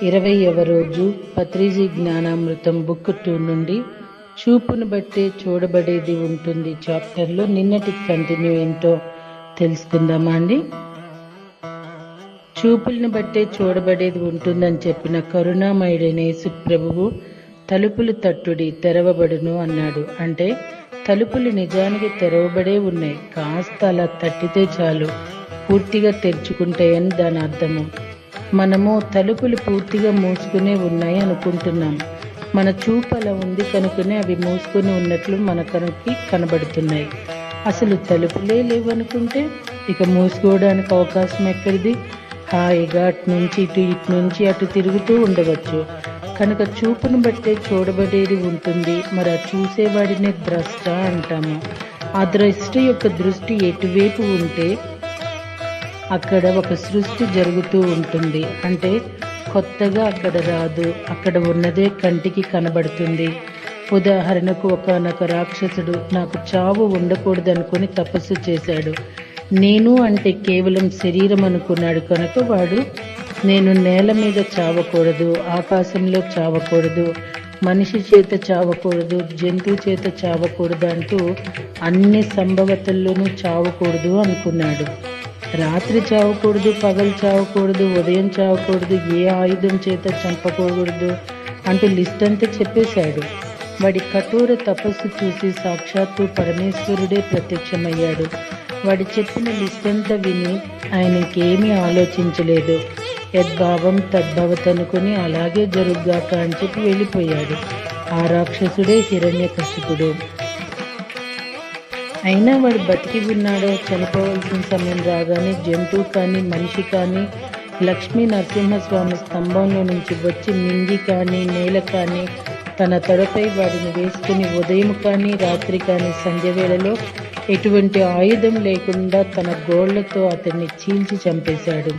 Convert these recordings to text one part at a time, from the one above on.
20వ రోజు పత్రిజీ జ్ఞానామృతం బుక్ 2 నుండి చూపును బట్టే చూడబడేది ఉంటుంది చాప్టర్లో నిన్నటి కంటిన్యూ ఏంటో తెలుసుకుందామా అండి. చూపులను బట్టే చూడబడేది ఉంటుందని చెప్పిన కరుణామయుడైన యేసు ప్రభువు తలుపులు తట్టుడి తెరవబడును అన్నాడు. అంటే తలుపులు నిజానికి తెరవబడే ఉన్నాయి, కాస్త అలా తట్టితే చాలు పూర్తిగా తెరుచుకుంటాయని దాని అర్థము. మనము తలుపులు పూర్తిగా మూసుకునే ఉన్నాయి అనుకుంటున్నాం. మన చూపు అలా ఉంది కనుకనే అవి మూసుకొని ఉన్నట్లు మనకి కనబడుతున్నాయి. అసలు తలుపులే లేవనుకుంటే ఇక మూసుకోవడానికి అవకాశం ఎక్కడిది? హాయిగా అటు నుంచి అటు తిరుగుతూ ఉండవచ్చు. కనుక చూపును బట్టే చూడబడేది ఉంటుంది. మరి ఆ చూసేవాడినే ద్రష్ట అంటాము. ఆ ద్రష్టి యొక్క దృష్టి ఎటువైపు ఉంటే అక్కడ ఒక సృష్టి జరుగుతూ ఉంటుంది. అంటే కొత్తగా అక్కడ రాదు, అక్కడ ఉన్నదే కంటికి కనబడుతుంది. ఉదాహరణకు ఒకనొక రాక్షసుడు నాకు చావు ఉండకూడదు అనుకుని తపస్సు చేశాడు. నేను అంటే కేవలం శరీరం అనుకున్నాడు కనుక వాడు నేను నేల మీద చావకూడదు, ఆకాశంలో చావకూడదు, మనిషి చేత చావకూడదు, జంతువు చేత చావకూడదు అంటూ అన్ని సంభవతల్లోనూ చావకూడదు అనుకున్నాడు. రాత్రి చావకూడదు, పగలు చావకూడదు, ఉదయం చావకూడదు, ఏ ఆయుధం చేత చంపకూడదు అంటూ లిస్ట్ అంతా చెప్పేశాడు. వాడి కఠోర తపస్సు చూసి సాక్షాత్తు పరమేశ్వరుడే ప్రత్యక్షమయ్యాడు. వాడి చెప్పిన లిస్ట్ అంతా విని ఆయనకేమీ ఆలోచించలేదు. యద్భావం తద్భవత్ అనుకుని అలాగే జరుగుగాక అని చెప్పి వెళ్ళిపోయాడు. ఆ రాక్షసుడే హిరణ్యకశిపుడు. అయినా వాడు బతికి ఉన్నాడో, చనిపోవాల్సిన సమయం రాగానే జంతువు కానీ మనిషి కానీ లక్ష్మీ నరసింహస్వామి స్తంభంలో నుంచి వచ్చి మింగి కానీ నేల కానీ తన తొడపై వాడిని వేసుకుని ఉదయం కానీ రాత్రి కానీ సంధ్య వేళలో ఎటువంటి ఆయుధం లేకుండా తన గోళ్లతో అతన్ని చీల్చి చంపేశాడు.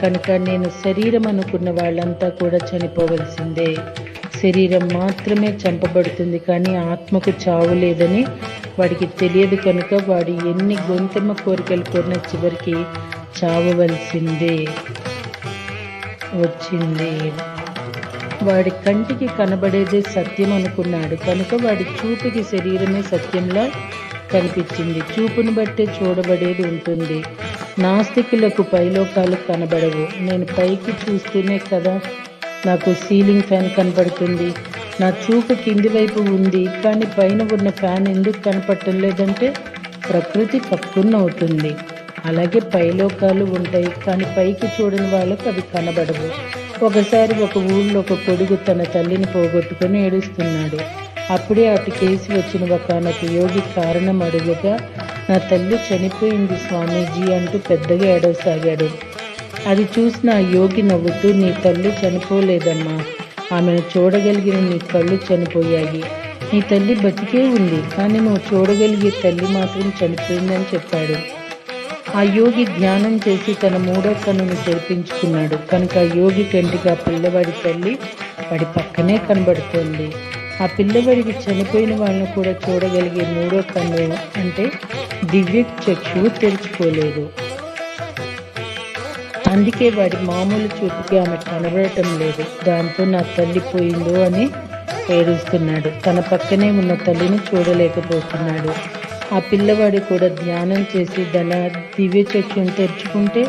కనుక నేను శరీరం అనుకున్న వాళ్ళంతా కూడా చనిపోవలసిందే. శరీరం మాత్రమే చంపబడుతుంది, కానీ ఆత్మకు చావు లేదని వాడికి తెలియదు. కనుక వాడు ఎన్ని గొంతెమ్మ కోరికలు కోరిన చివరికి చావవలసిందే వచ్చింది. వాడి కంటికి కనబడేదే సత్యం అనుకున్నాడు కనుక వాడి చూపుకి శరీరమే సత్యంలా కనిపించింది. చూపును బట్టే చూడబడేది ఉంటుంది. నాస్తికులకు పైలోకాలు కనబడవు. నేను పైకి చూస్తూనే కదా నాకు సీలింగ్ ఫ్యాన్ కనపడుతుంది. నా చూపు కింది వైపు ఉంది, కానీ పైన ఉన్న ఫ్యాన్ ఎందుకు కనపడటం లేదంటే ప్రకృతి పక్కున్న అవుతుంది. అలాగే పైలోకాలు ఉంటాయి, కానీ పైకి చూడని వాళ్ళకు అవి కనబడవు. ఒకసారి ఒక ఊళ్ళో ఒక కొడుకు తన తల్లిని పోగొట్టుకొని ఏడుస్తున్నాడు. అప్పుడే అటు కేసి వచ్చిన ఒకనొక యోగి కారణం అడుగుగా, నా తల్లి చనిపోయింది స్వామీజీ అంటూ పెద్దగా ఏడవసాగాడు. అది చూసిన ఆ యోగి నవ్వుతూ, నీ తల్లి చనిపోలేదమ్మా, ఆమెను చూడగలిగిన నీ కళ్ళు చనిపోయాయి. నీ తల్లి బతికే ఉంది, కానీ నువ్వు చూడగలిగే తల్లి మాత్రం చనిపోయిందని చెప్పాడు. ఆ యోగి ధ్యానం చేసి తన 3వ కన్నును తెరిపించుకున్నాడు. కనుక ఆ యోగి కంటికి ఆ పిల్లవాడి తల్లి వాడి పక్కనే కనబడుతోంది. ఆ పిల్లవాడికి చనిపోయిన వాళ్ళను కూడా చూడగలిగే 3వ కన్ను అంటే దివ్య చక్షువు తెరుచుకోలేదు. అందుకే వాడి మామూలు చూపుకి ఆమె కనబడటం లేదు. దాంతో నా తల్లి పోయిందో అని ఏడుస్తున్నాడు. తన పక్కనే ఉన్న తల్లిని చూడలేకపోతున్నాడు. ఆ పిల్లవాడు కూడా ధ్యానం చేసి తన దివ్య చక్షును తెరుచుకుంటే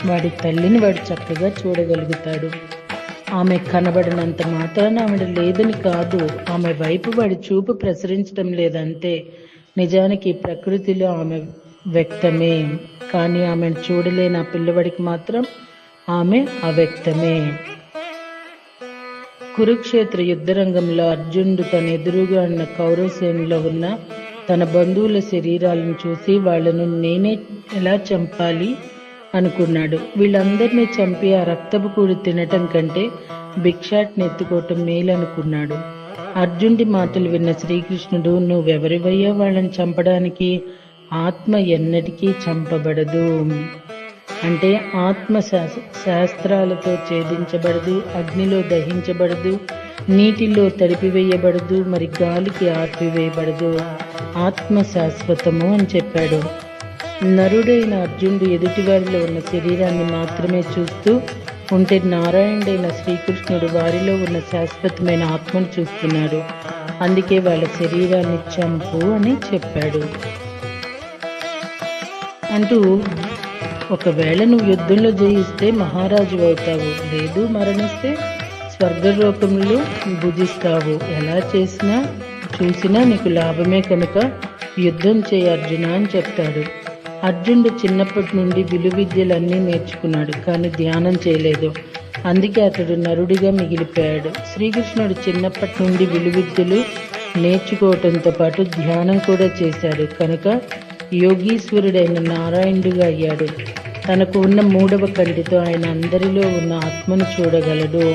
వాడి తల్లిని వాడు చక్కగా చూడగలుగుతాడు. ఆమె కనబడినంత మాత్రాన ఆమె లేదని కాదు, ఆమె వైపు వాడి చూపు ప్రసరించడం లేదంతే. నిజానికి ప్రకృతిలో ఆమె వ్యక్తమే, కానీ ఆమెను చూడలేని ఆ పిల్లవాడికి మాత్రం ఆమె అవ్యక్తమే. కురుక్షేత్ర యుద్ధరంగంలో అర్జునుడు తన ఎదురుగా ఉన్న కౌరవ సేనలో ఉన్న తన బంధువుల శరీరాలను చూసి వాళ్లను నేనే ఎలా చంపాలి అనుకున్నాడు. వీళ్ళందరినీ చంపి ఆ రక్తపు కూడి తినటం కంటే భిక్షాటని ఎత్తుకోవటం మేలనుకున్నాడు. అర్జునుడి మాటలు విన్న శ్రీకృష్ణుడు, నువ్వెవరివయ్యా వాళ్ళని చంపడానికి? ఆత్మ ఎన్నటికీ చంపబడదు. అంటే ఆత్మ శాస్త్రాలతో ఛేదించబడదు, అగ్నిలో దహించబడదు, నీటిలో తడిపివేయబడదు, మరి గాలికి ఆర్పివేయబడదు. ఆత్మ శాశ్వతము అని చెప్పాడు. నరుడైన అర్జునుడు ఎదుటివారిలో ఉన్న శరీరాన్ని మాత్రమే చూస్తూ ఉంటే, నారాయణుడైన శ్రీకృష్ణుడు వారిలో ఉన్న శాశ్వతమైన ఆత్మను చూస్తున్నాడు. అందుకే వాళ్ళ శరీరాన్ని చంపు అని చెప్పాడు అంటూ, ఒకవేళ నువ్వు యుద్ధంలో జయిస్తే మహారాజు అవుతావు, లేదు మరణిస్తే స్వర్గలోకంలో భుజిస్తావు. ఎలా చూసినా నీకు లాభమే కనుక యుద్ధం చేయ అర్జున అని చెప్తాడు. అర్జునుడు చిన్నప్పటి నుండి విలువిద్యలన్నీ నేర్చుకున్నాడు, కానీ ధ్యానం చేయలేదు. అందుకే అతడు నరుడిగా మిగిలిపోయాడు. శ్రీకృష్ణుడు చిన్నప్పటి నుండి విలువిద్యలు నేర్చుకోవటంతో పాటు ధ్యానం కూడా చేశాడు కనుక యోగీశ్వరుడైన నారాయణుడిగా అయ్యాడు. తనకు ఉన్న 3వ కంటితో ఆయన అందరిలో ఉన్న ఆత్మను చూడగలడు.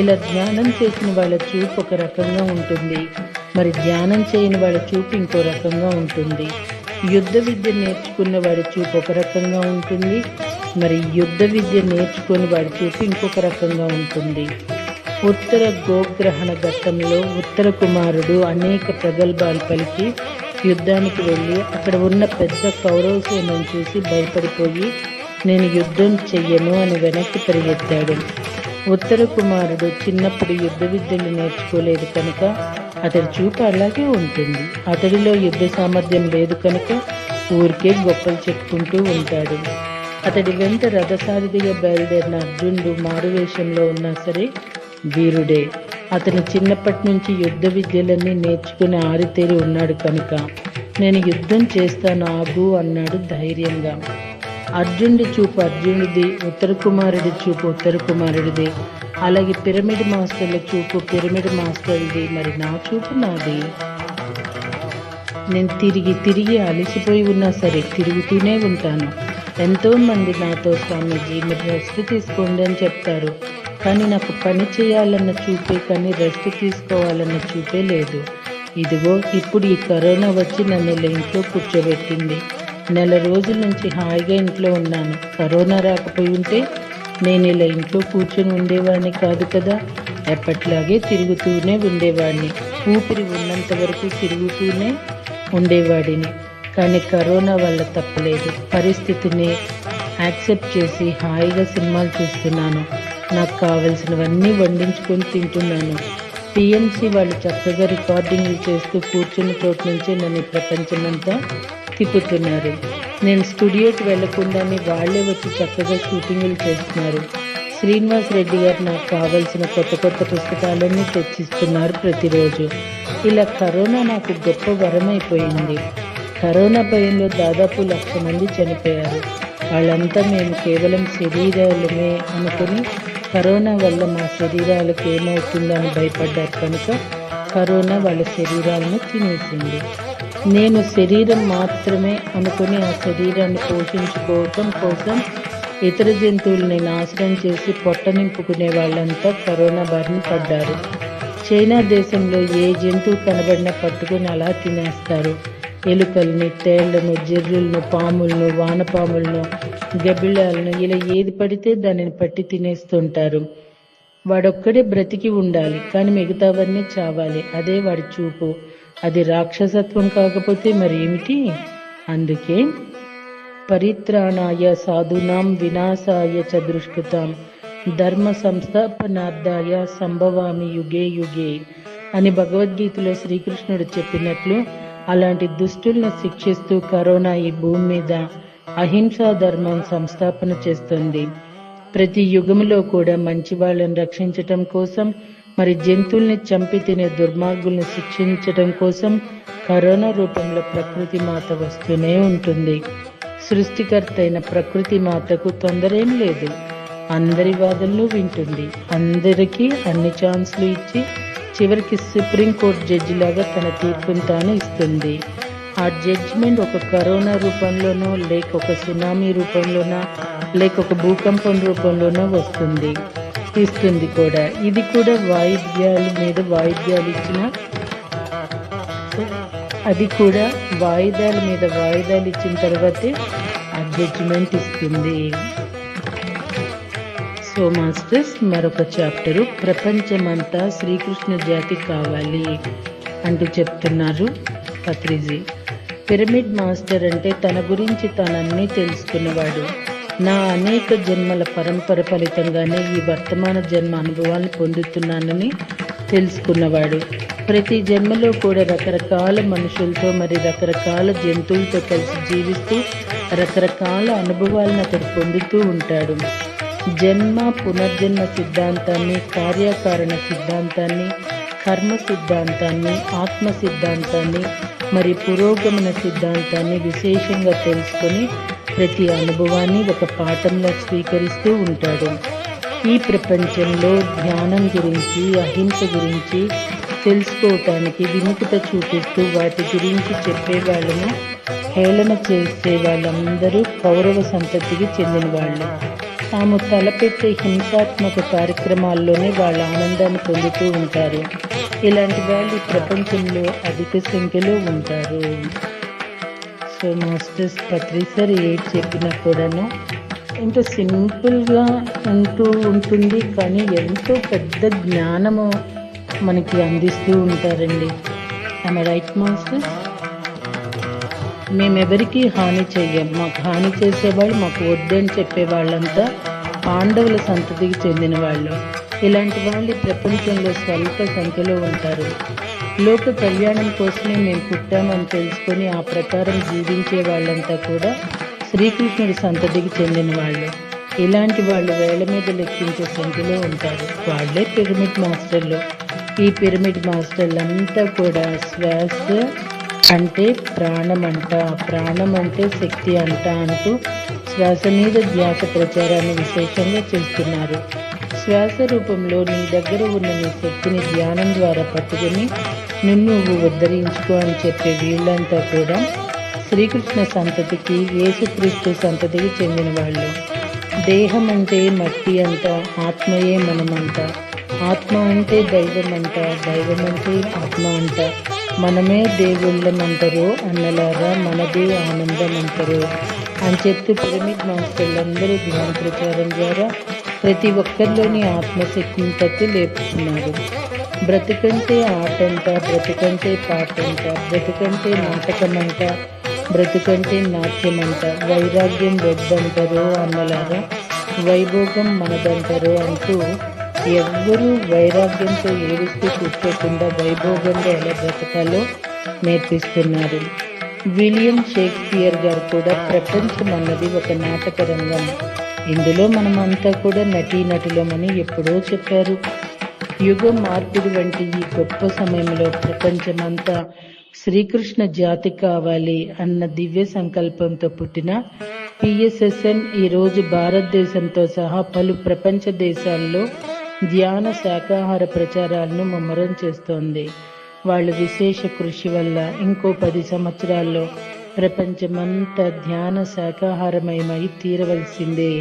ఇలా ధ్యానం చేసిన వాళ్ళ చూపు ఒక రకంగా ఉంటుంది, మరి ధ్యానం చేయని వాళ్ళ చూపు ఇంకో రకంగా ఉంటుంది. యుద్ధ విద్య నేర్చుకున్న వాడి చూపు ఒక రకంగా ఉంటుంది, మరి యుద్ధ విద్య నేర్చుకుని వాడి చూపు ఇంకొక రకంగా ఉంటుంది. ఉత్తర గోగ్రహణ ఘట్టంలో ఉత్తర కుమారుడు అనేక ప్రగల్భాలు పలికి యుద్ధానికి వెళ్ళి అక్కడ ఉన్న పెద్ద కౌరవ సేనను చూసి భయపడిపోయి, నేను యుద్ధం చెయ్యను అని వెనక్కి పరిగెత్తాడు. ఉత్తర కుమారుడు చిన్నప్పుడు యుద్ధ విద్యలు నేర్చుకోలేదు కనుక అతడి చూపు అలాగే ఉంటుంది. అతడిలో యుద్ధ సామర్థ్యం లేదు కనుక ఊరికే గొప్పలు చెప్పుకుంటూ ఉంటాడు. అతడి వెంట రథసారథిగా బయలుదేరిన అర్జునుడు మారువేషంలో ఉన్నా సరే వీరుడే. అతను చిన్నప్పటి నుంచి యుద్ధ విద్యలన్నీ నేర్చుకుని ఆరితేరి ఉన్నాడు కనుక నేను యుద్ధం చేస్తాను ఆగు అన్నాడు ధైర్యంగా. అర్జునుడి చూపు అర్జునుడిది, ఉత్తర కుమారుడి చూపు ఉత్తర కుమారుడిది, అలాగే పిరమిడ్ మాస్టర్ల చూపు పిరమిడ్ మాస్టర్ది, మరి నా చూపు నాది. నేను తిరిగి అలసిపోయి ఉన్నా సరే తిరుగుతూనే ఉంటాను. ఎంతోమంది నాతో స్వామీజీ మీరు రెస్ట్ తీసుకోండి అని చెప్తారు, కానీ నాకు పని చేయాలన్న చూపే కానీ రెస్ట్ తీసుకోవాలన్న చూపే లేదు. ఇదిగో ఇప్పుడు ఈ కరోనా వచ్చి నన్ను ఇలా ఇంట్లో కూర్చోబెట్టింది. నెల రోజుల నుంచి హాయిగా ఇంట్లో ఉన్నాను. కరోనా రాకపోయి ఉంటే నేను ఇలా ఇంట్లో కూర్చొని ఉండేవాడిని కాదు కదా, ఎప్పట్లాగే తిరుగుతూనే ఉండేవాడిని. ఊపిరి ఉన్నంత వరకు తిరుగుతూనే ఉండేవాడిని. కానీ కరోనా వల్ల తప్పలేదు. పరిస్థితిని యాక్సెప్ట్ చేసి హాయిగా సినిమాలు చూస్తున్నాను. నాకు కావలసినవన్నీ వండించుకొని తింటున్నాను. టీఎంసీ వాళ్ళు చక్కగా రికార్డింగ్లు చేస్తూ కూర్చున్న చోటు నుంచే నన్ను ప్రపంచమంతా తిప్పుతున్నారు. నేను స్టూడియోకి వెళ్లకుండానే వాళ్లే వచ్చి చక్కగా షూటింగులు చేస్తున్నారు. శ్రీనివాస్ రెడ్డి గారు నాకు కావలసిన కొత్త పుస్తకాలన్నీ తెచ్చిస్తున్నారు ప్రతిరోజు. ఇలా కరోనా నాకు గొప్ప వరమైపోయింది. కరోనా భయంలో దాదాపు 1,00,000 మంది చనిపోయారు. వాళ్ళంతా మేము కేవలం శరీరాలమే అనుకుని కరోనా వల్ల మా శరీరాలకు ఏమవుతుందని భయపడ్డారు కనుక కరోనా వాళ్ళ శరీరాలను తినేసింది. నేను శరీరం మాత్రమే అనుకుని ఆ శరీరాన్ని పోషించుకోవటం కోసం ఇతర జంతువుల్ని నాశనం చేసి పొట్ట నింపుకునే వాళ్ళంతా కరోనా బారిన పడ్డారు. చైనా దేశంలో ఏ జంతువు కనబడినా పట్టుకుని అలా తినేస్తారు. ఎలుకల్ని, తేళ్లను, జెర్రులను, పాములను, వానపాములను, గబ్బిళాలను, ఇలా ఏది పడితే దానిని పట్టి తినేస్తుంటారు. వాడొక్కడే బ్రతికి ఉండాలి, కానీ మిగతావన్నీ చావాలి. అదే వాడి చూపు. అది రాక్షసత్వం కాకపోతే మరి ఏమిటి? అందుకే పరిత్రాణాయ సాధూనాం వినాశాయ చ దుష్కృతాం ధర్మ సంస్థాపనార్థాయ సంభవామి యుగే యుగే అని భగవద్గీతలో శ్రీకృష్ణుడు చెప్పినట్లు అలాంటి దుష్టులను శిక్షిస్తూ కరోనా ఈ భూమి మీద అహింసా ధర్మం సంస్థాపన చేస్తుంది. ప్రతి యుగంలో కూడా మంచి వాళ్ళని రక్షించటం కోసం, మరి జంతువుల్ని చంపి తినే దుర్మార్గుల్ని శిక్షించటం కోసం కరోనా రూపంలో ప్రకృతి మాత వస్తూనే ఉంటుంది. సృష్టికర్త అయిన ప్రకృతి మాతకు తొందరేం లేదు. అందరి వాదనలు వింటుంది. అందరికీ అన్ని ఛాన్స్లు ఇచ్చి చివరికి సుప్రీంకోర్టు జడ్జి లాగా తన తీర్పును తాను ఇస్తుంది. ఆ జడ్జిమెంట్ ఒక కరోనా రూపంలోనో, లేక ఒక సునామీ రూపంలోనో, లేక ఒక భూకంపం రూపంలోనో ఇస్తుంది కూడా. ఇది కూడా వాయిద్యాల మీద వాయిద్యాలు ఇచ్చిన, అది కూడా వాయిదాల మీద వాయిదాలు ఇచ్చిన తర్వాతే ఆ జడ్జిమెంట్ ఇస్తుంది. సో మాస్టర్స్, మరొక చాప్టరు ప్రపంచమంతా శ్రీకృష్ణ జాతి కావాలి అంటూ చెప్తున్నారు పత్రిజీ. పిరమిడ్ మాస్టర్ అంటే తన గురించి తానన్నీ తెలుసుకున్నవాడు. నా అనేక జన్మల పరంపర ఫలితంగానే ఈ వర్తమాన జన్మ అనుభవాన్ని పొందుతున్నానని తెలుసుకున్నవాడు. ప్రతి జన్మలో కూడా రకరకాల మనుషులతో మరి రకరకాల జంతువులతో కలిసి జీవిస్తూ రకరకాల అనుభవాలను అతడు పొందుతూ ఉంటాడు. జన్మ పునర్జన్మ సిద్ధాంతాన్ని, కార్యకారణ సిద్ధాంతాన్ని, కర్మ సిద్ధాంతాన్ని, ఆత్మ సిద్ధాంతాన్ని మరి పురోగమన సిద్ధాంతాన్ని విశేషంగా తెలుసుకొని ప్రతి అనుభవాన్ని ఒక పాఠంలో స్వీకరిస్తూ ఉంటాడు. ఈ ప్రపంచంలో ధ్యానం గురించి, అహింస గురించి తెలుసుకోవటానికి విముఖత చూపిస్తూ వాటి గురించి చెప్పే వాళ్ళను హేళన చేసే వాళ్ళందరూ కౌరవ సంతతికి చెందిన వాళ్ళు. తాము తలపెట్టే హింసాత్మక కార్యక్రమాల్లోనే వాళ్ళ ఆనందాన్ని పొందుతూ ఉంటారు. ఇలాంటి వాళ్ళు ప్రపంచంలో అధిక సంఖ్యలో ఉంటారు. సో మాస్టర్స్ పత్రిసర్ ఏది చెప్పినా కూడాను ఎంతో సింపుల్గా ఉంటుంది, కానీ ఎంతో పెద్ద జ్ఞానము మనకి అందిస్తూ ఉంటారండి. ఆమె రైట్ మాస్టర్? మేమెవరికి హాని చెయ్యం. మాకు హాని చేసేవాళ్ళు, మాకు వద్దని చెప్పే వాళ్ళంతా పాండవుల సంతతికి చెందిన వాళ్ళు. ఇలాంటి వాళ్ళు ప్రపంచంలో స్వల్ప సంఖ్యలో ఉంటారు. లోక కళ్యాణం కోసమే మేము పుట్టామని తెలుసుకొని ఆ ప్రకారం జీవించే వాళ్ళంతా కూడా శ్రీకృష్ణుడి సంతతికి చెందిన వాళ్ళు. ఇలాంటి వాళ్ళు వేల మీద లెక్కించే సంఖ్యలో ఉంటారు. వాళ్ళే పిరమిడ్ మాస్టర్లు. ఈ పిరమిడ్ మాస్టర్లంతా కూడా శ్వాస అంటే ప్రాణం అంట, ప్రాణం అంటే శక్తి అంట అంటూ శ్వాస మీద ధ్యాస ప్రచారాన్ని విశేషంగా చేస్తున్నారు. శ్వాస రూపంలో నీ దగ్గర ఉన్న నీ శక్తిని ధ్యానం ద్వారా పట్టుకొని నువ్వు ఉద్ధరించుకో అని చెప్పే వీళ్ళంతా కూడా శ్రీకృష్ణ సంతతికి, యేసుక్రీస్తు సంతతికి చెందిన వాళ్ళు. దేహం అంటే మట్టి అంట, ఆత్మయే మనమంట. ఆత్మ అంటే దైవం అంట, దైవం అంటే ఆత్మ అంట. మనమే దేవుళ్ళమంటారు అన్నలాగా మనదే ఆనందం అంటారు అని చెప్తూ పిరమిడ్ మాస్టర్లందరూ ధ్యాన ప్రచారం ద్వారా ప్రతి ఒక్కరిలోని ఆత్మశక్తిని తట్టి లేపుతున్నారు. బ్రతుకంటే ఆటంట, బ్రతుకంటే పాటంట, బ్రతుకంటే నాటకమంట, బ్రతుకంటే నాట్యమంట. వైరాగ్యం వద్దంటారు అన్నలాగా వైభోగం మనదంటారు అంటూ ఎవ్వరూ వైరాగ్యంతో ఏడుస్తూ కూర్చోకుండా వైభోగంగా ఎలా బ్రతకాలో నేర్పిస్తున్నారు. విలియం షేక్స్పియర్ గారు కూడా ప్రపంచం అన్నది ఒక నాటక రంగం, ఇందులో మనమంతా కూడా నటీనటులమని ఎప్పుడో చెప్పారు. యుగ మార్పిడి వంటి ఈ గొప్ప సమయంలో ప్రపంచమంతా శ్రీకృష్ణ జాతి కావాలి అన్న దివ్య సంకల్పంతో పుట్టిన పిఎస్ఎస్ఎం ఈరోజు భారతదేశంతో సహా పలు ప్రపంచ దేశాల్లో ధ్యాన శాకాహార ప్రచారాలను ముమ్మరం చేస్తోంది. వాళ్ళ విశేష కృషి వల్ల ఇంకో 10 సంవత్సరాల్లో ప్రపంచమంతా ధ్యాన శాకాహారమయమై తీరవలసిందే.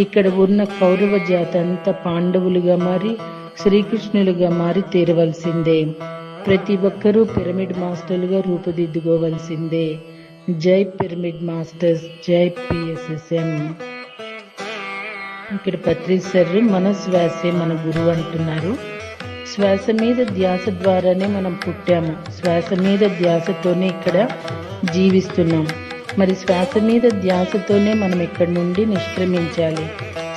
ఇక్కడ ఉన్న కౌరవ జాతి అంతా పాండవులుగా మారి శ్రీకృష్ణులుగా మారి తీరవలసిందే. ప్రతి ఒక్కరూ పిరమిడ్ మాస్టర్లుగా రూపుదిద్దుకోవలసిందే. జై పిరమిడ్ మాస్టర్స్, జై పిఎస్ఎస్ఎం. ఇక్కడ పత్రిసర్ మన శ్వాసే మన గురువు అంటున్నారు. శ్వాస మీద ధ్యాస ద్వారానే మనం పుట్టాము. శ్వాస మీద ధ్యాసతోనే ఇక్కడ జీవిస్తున్నాం. మరి శ్వాస మీద ధ్యాసతోనే మనం ఇక్కడి నుండి నిష్క్రమించాలి.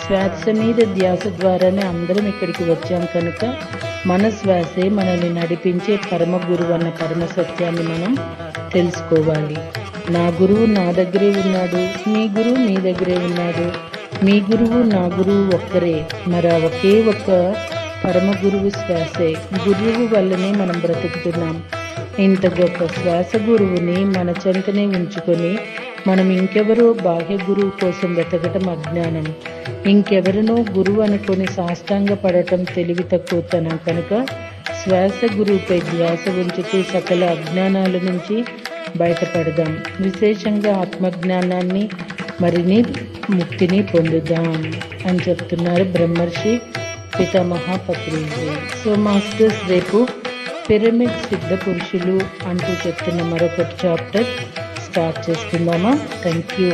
శ్వాస మీద ధ్యాస ద్వారానే అందరం ఇక్కడికి వచ్చాం కనుక మన శ్వాసే మనల్ని నడిపించే పరమ గురువు అన్న పరమ సత్యాన్ని మనం తెలుసుకోవాలి. నా గురువు నా దగ్గరే ఉన్నాడు, మీ గురువు మీ దగ్గరే ఉన్నాడు, మీ గురువు నా గురువు ఒక్కరే. మరి ఒకే ఒక్క పరమ గురువు శ్వాసే. గురువు వల్లనే మనం బ్రతుకుతున్నాం. ఇంత గొప్ప శ్వాస గురువుని మన చెంతనే ఉంచుకొని మనం ఇంకెవరో బాహ్య గురువు కోసం వెతకటం అజ్ఞానం. ఇంకెవరినో గురువు అనుకొని సాష్టాంగ పడటం తెలివి తక్కువతనం కనుక శ్వాస గురువుపై ధ్యాస ఉంచుతూ సకల అజ్ఞానాల నుంచి బయటపడదాం. విశేషంగా ఆత్మజ్ఞానాన్ని మరిన్ని ముక్తిని పొందుదాం అని చెప్తున్నారు బ్రహ్మర్షి పితామహ పత్రిజీ. సో మాస్టర్స్, రేపు పిరమిడ్ సిద్ధ పురుషులు అంటూ చెప్తున్న మరొక చాప్టర్ స్టార్ట్ చేసుకుందామా? Thank you.